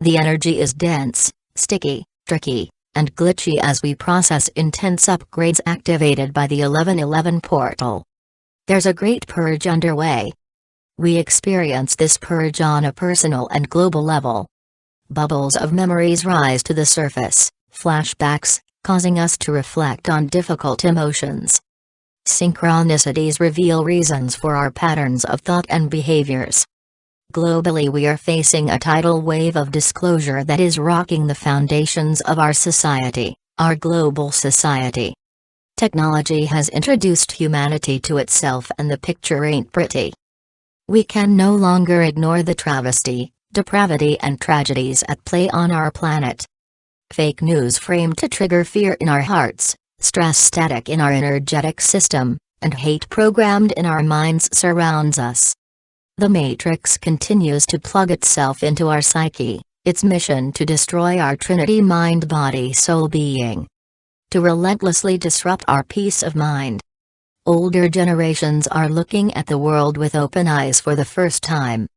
The energy is dense, sticky, tricky, and glitchy as we process intense upgrades activated by the 1111 portal. There's a great purge underway. We experience this purge on a personal and global level. Bubbles of memories rise to the surface, flashbacks, causing us to reflect on difficult emotions. Synchronicities reveal reasons for our patterns of thought and behaviors. Globally, we are facing a tidal wave of disclosure that is rocking the foundations of our society, our global society. Technology has introduced humanity to itself, and the picture ain't pretty. We can no longer ignore the travesty, depravity, and tragedies at play on our planet. Fake news framed to trigger fear in our hearts, stress static in our energetic system, and hate programmed in our minds surrounds us. The Matrix continues to plug itself into our psyche, its mission to destroy our Trinity mind-body-soul being. To relentlessly disrupt our peace of mind. Older generations are looking at the world with open eyes for the first time.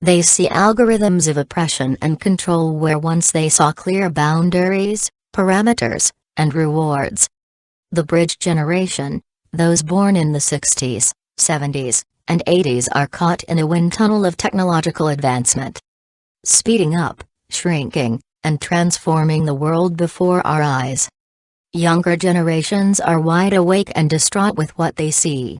They see algorithms of oppression and control where once they saw clear boundaries, parameters, and rewards. The bridge generation, those born in the 60s, 70s, and 80s, are caught in a wind tunnel of technological advancement. Speeding up, shrinking, and transforming the world before our eyes. Younger generations are wide awake and distraught with what they see.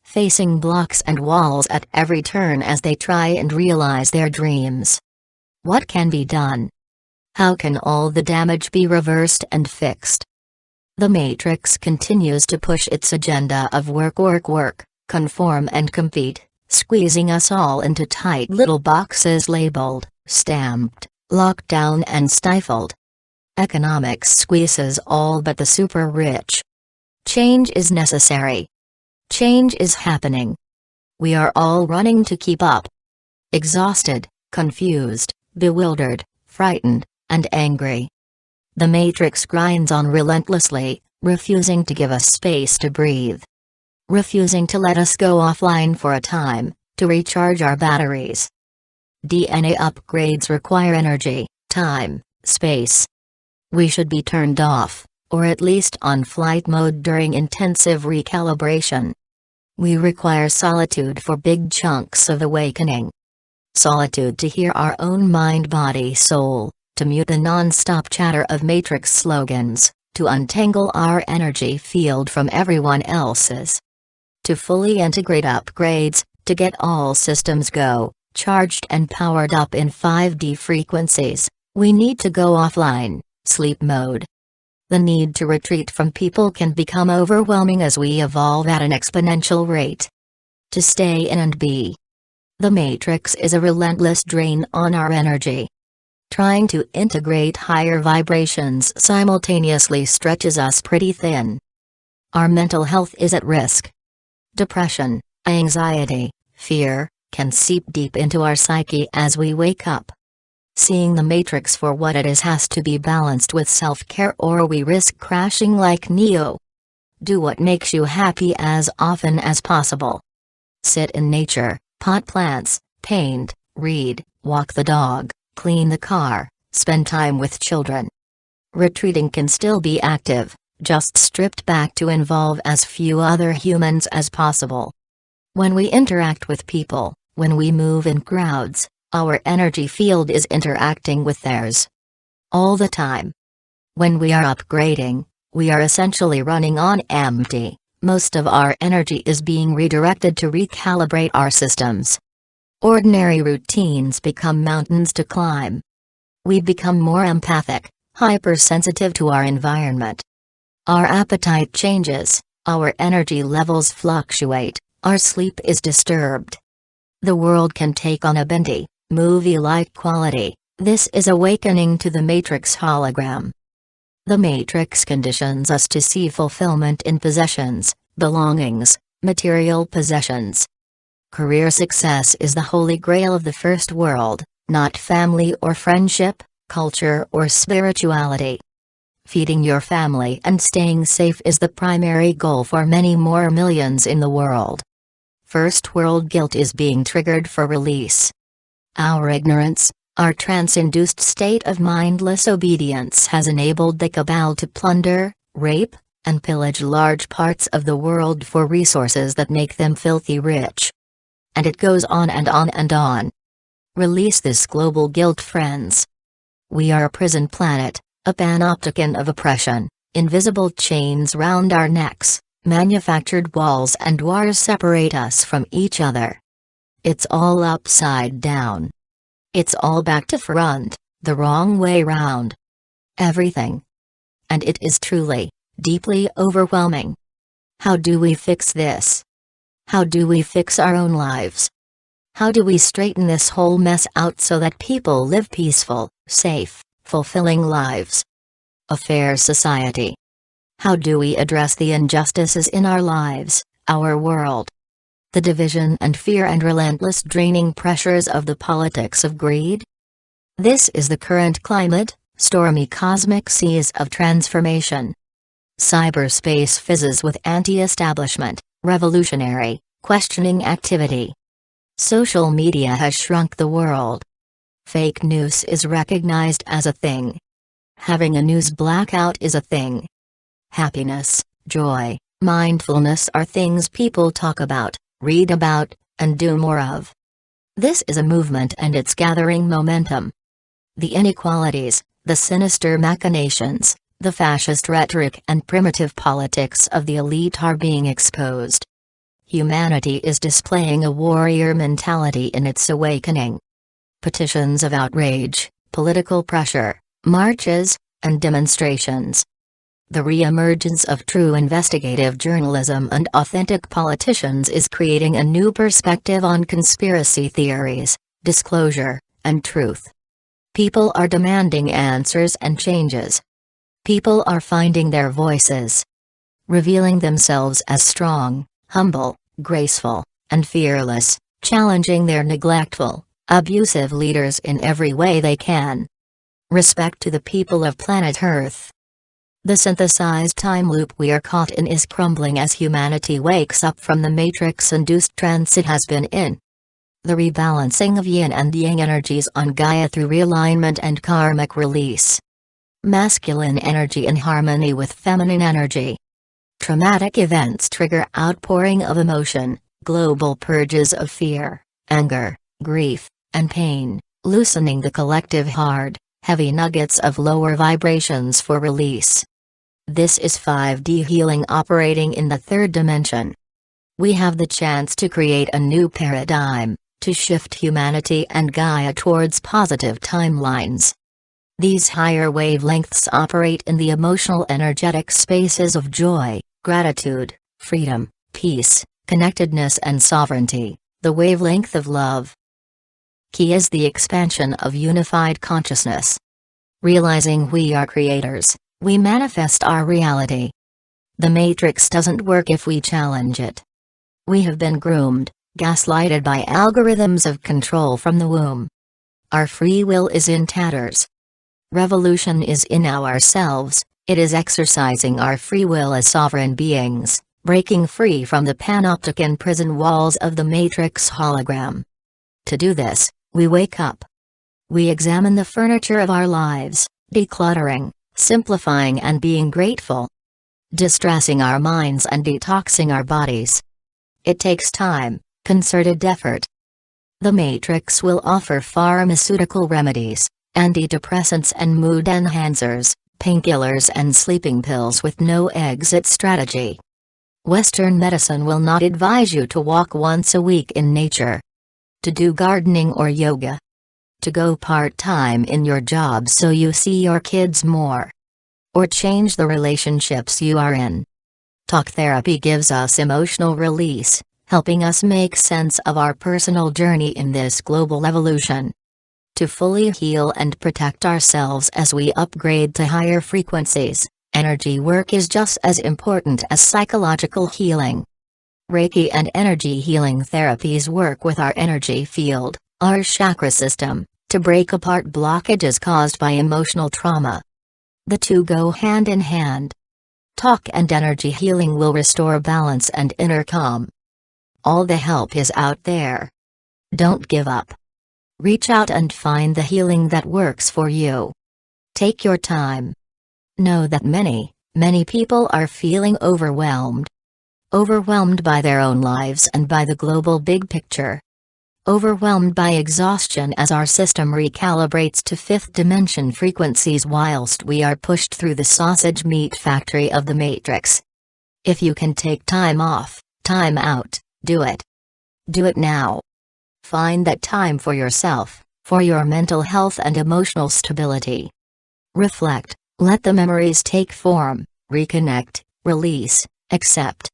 Facing blocks and walls at every turn as they try and realize their dreams. What can be done? How can all the damage be reversed and fixed? The Matrix continues to push its agenda of work, conform and compete, squeezing us all into tight little boxes labeled, stamped, locked down and stifled. Economics squeezes all but the super rich. Change is necessary. Change is happening. We are all running to keep up. Exhausted, confused, bewildered, frightened, and angry. The Matrix grinds on relentlessly, refusing to give us space to breathe. Refusing to let us go offline for a time, to recharge our batteries. DNA upgrades require energy, time, space. We should be turned off, or at least on flight mode during intensive recalibration. We require solitude for big chunks of awakening. Solitude to hear our own mind, body, soul, to mute the non-stop chatter of Matrix slogans, to untangle our energy field from everyone else's. To fully integrate upgrades, to get all systems go, charged and powered up in 5D frequencies, we need to go offline, sleep mode. The need to retreat from people can become overwhelming as we evolve at an exponential rate. To stay in and be. The Matrix is a relentless drain on our energy. Trying to integrate higher vibrations simultaneously stretches us pretty thin. Our mental health is at risk. Depression, anxiety, fear, can seep deep into our psyche as we wake up. Seeing the Matrix for what it is has to be balanced with self-care, or we risk crashing like Neo. Do what makes you happy as often as possible. Sit in nature, pot plants, paint, read, walk the dog, clean the car, spend time with children. Retreating can still be active, just stripped back to involve as few other humans as possible. When we interact with people, when we move in crowds, our energy field is interacting with theirs. All the time. When we are upgrading, we are essentially running on empty. Most of our energy is being redirected to recalibrate our systems. Ordinary routines become mountains to climb. We become more empathic, hypersensitive to our environment. Our appetite changes, our energy levels fluctuate, our sleep is disturbed. The world can take on a bendy, movie-like quality. This is awakening to the Matrix hologram. The Matrix conditions us to see fulfillment in possessions, belongings, material possessions. Career success is the holy grail of the first world, not family or friendship, culture or spirituality. Feeding your family and staying safe is the primary goal for many more millions in the world. First world guilt is being triggered for release. Our ignorance, Our trance-induced state of mindless obedience has enabled the cabal to plunder, rape, and pillage large parts of the world for resources that make them filthy rich. And it goes on and on and on. Release this global guilt, friends. We are a prison planet, a panopticon of oppression, invisible chains round our necks, manufactured walls and wars separate us from each other. It's all upside down. It's all back to front, the wrong way round. Everything. And it is truly, deeply overwhelming. How do we fix this? How do we fix our own lives? How do we straighten this whole mess out so that people live peaceful, safe, fulfilling lives? A fair society. How do we address the injustices in our lives, our world? The division and fear and relentless draining pressures of the politics of greed? This is the current climate, stormy cosmic seas of transformation. Cyberspace fizzes with anti-establishment, revolutionary, questioning activity. Social media has shrunk the world. Fake news is recognized as a thing. Having a news blackout is a thing. Happiness, joy, mindfulness are things people talk about, read about, and do more of. This is a movement and it's gathering momentum. The inequalities, the sinister machinations, the fascist rhetoric and primitive politics of the elite are being exposed. Humanity is displaying a warrior mentality in its awakening. Petitions of outrage, political pressure, marches, and demonstrations. The re-emergence of true investigative journalism and authentic politicians is creating a new perspective on conspiracy theories, disclosure, and truth. People are demanding answers and changes. People are finding their voices. Revealing themselves as strong, humble, graceful, and fearless, challenging their neglectful, abusive leaders in every way they can. Respect to the people of planet Earth. The synthesized time loop we are caught in is crumbling as humanity wakes up from the matrix-induced trance it has been in. The rebalancing of yin and yang energies on Gaia through realignment and karmic release. Masculine energy in harmony with feminine energy. Traumatic events trigger outpouring of emotion, global purges of fear, anger, grief, and pain, loosening the collective hard, heavy nuggets of lower vibrations for release. This is 5D healing operating in the third dimension. We have the chance to create a new paradigm, to shift humanity and Gaia towards positive timelines. These higher wavelengths operate in the emotional energetic spaces of joy, gratitude, freedom, peace, connectedness and sovereignty, the wavelength of love. Key is the expansion of unified consciousness. Realizing we are creators, we manifest our reality. The matrix doesn't work if we challenge it. We have been groomed, gaslighted by algorithms of control from the womb. Our free will is in tatters. Revolution is in ourselves, it is exercising our free will as sovereign beings, breaking free from the panopticon prison walls of the matrix hologram. To do this, we wake up. We examine the furniture of our lives, decluttering, simplifying and being grateful. Distressing our minds and detoxing our bodies. It takes time, concerted effort. The matrix will offer pharmaceutical remedies, antidepressants and mood enhancers, painkillers and sleeping pills with no exit strategy. Western medicine will not advise you to walk once a week in nature. To do gardening or yoga. To go part-time in your job so you see your kids more. Or change the relationships you are in. Talk therapy gives us emotional release, helping us make sense of our personal journey in this global evolution. To fully heal and protect ourselves as we upgrade to higher frequencies, energy work is just as important as psychological healing. Reiki and energy healing therapies work with our energy field, our chakra system, to break apart blockages caused by emotional trauma. The two go hand in hand. Talk and energy healing will restore balance and inner calm. All the help is out there. Don't give up. Reach out and find the healing that works for you. Take your time. Know that many people are feeling overwhelmed. Overwhelmed by their own lives and by the global big picture. Overwhelmed by exhaustion as our system recalibrates to fifth dimension frequencies whilst we are pushed through the sausage meat factory of the matrix. If you can take time off, time out, do it. Do it now. Find that time for yourself, for your mental health and emotional stability. Reflect, let the memories take form, reconnect, release, accept.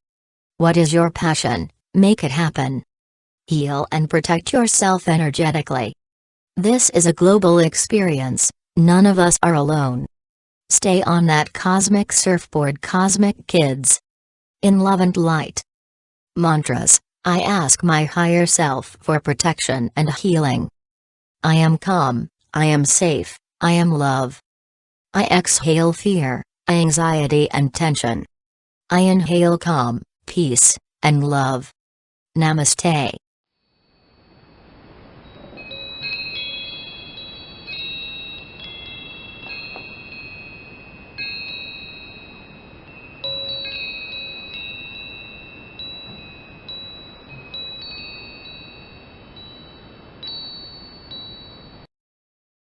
What is your passion? Make it happen. Heal and protect yourself energetically. This is a global experience, none of us are alone. Stay on that cosmic surfboard, cosmic kids. In love and light. Mantras. I ask my higher self for protection and healing. I am calm, I am safe, I am love. I exhale fear, anxiety and tension. I inhale calm, peace, and love. Namaste.